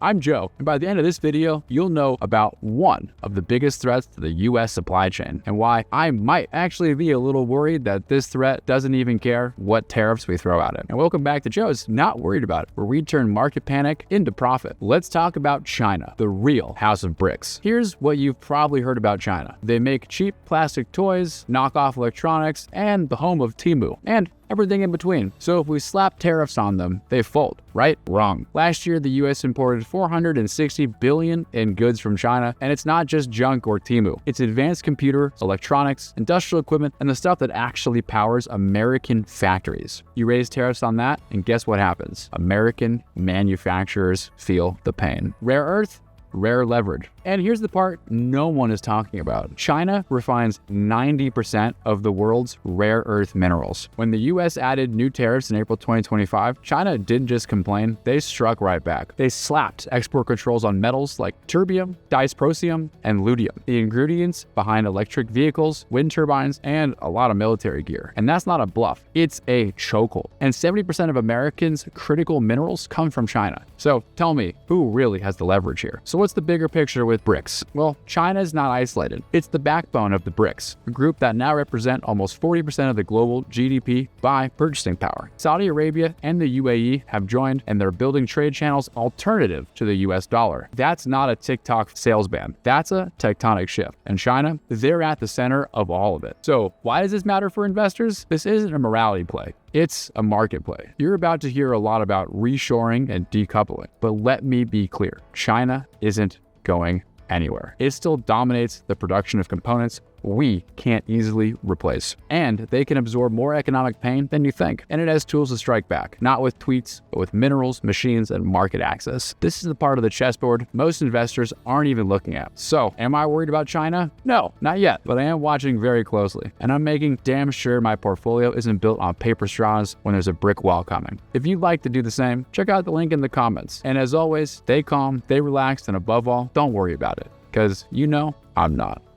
I'm Joe, and by the end of this video, you'll know about one of the biggest threats to the U.S. supply chain and why I might actually be a little worried that this threat doesn't even care what tariffs we throw at it. And welcome back to Joe's Not Worried About It, where we turn market panic into profit. Let's talk about China, the real house of bricks. Here's what you've probably heard about China. They make cheap plastic toys, knockoff electronics, and the home of Temu, and everything in between. So if we slap tariffs on them, they fold, right? Wrong. Last year, the U.S. imported $460 billion in goods from China, and it's not just junk or Temu. It's advanced computer, electronics, industrial equipment, and the stuff that actually powers American factories. You raise tariffs on that, and guess what happens? American manufacturers feel the pain. Rare earth? Rare leverage. And here's the part no one is talking about. China refines 90% of the world's rare earth minerals. When the US added new tariffs in April 2025, China didn't just complain, they struck right back. They slapped export controls on metals like terbium, dysprosium, and luteum, the ingredients behind electric vehicles, wind turbines, and a lot of military gear. And that's not a bluff, it's a chokehold. And 70% of Americans' critical minerals come from China. So tell me, who really has the leverage here? So what's the bigger picture with BRICS? Well, China is not isolated. It's the backbone of the BRICS, a group that now represent almost 40% of the global GDP by purchasing power. Saudi Arabia and the UAE have joined, and they're building trade channels alternative to the US dollar. That's not a TikTok sales ban. That's a tectonic shift. And China, they're at the center of all of it. So why does this matter for investors? This isn't a morality play. It's a market play. You're about to hear a lot about reshoring and decoupling, but let me be clear. China isn't going anywhere. It still dominates the production of components we can't easily replace. And they can absorb more economic pain than you think. And it has tools to strike back, not with tweets, but with minerals, machines, and market access. This is the part of the chessboard most investors aren't even looking at. So, am I worried about China? No, not yet, but I am watching very closely. And I'm making damn sure my portfolio isn't built on paper straws when there's a brick wall coming. If you'd like to do the same, check out the link in the comments. And as always, stay calm, stay relaxed, and above all, don't worry about it. Because you know, I'm not.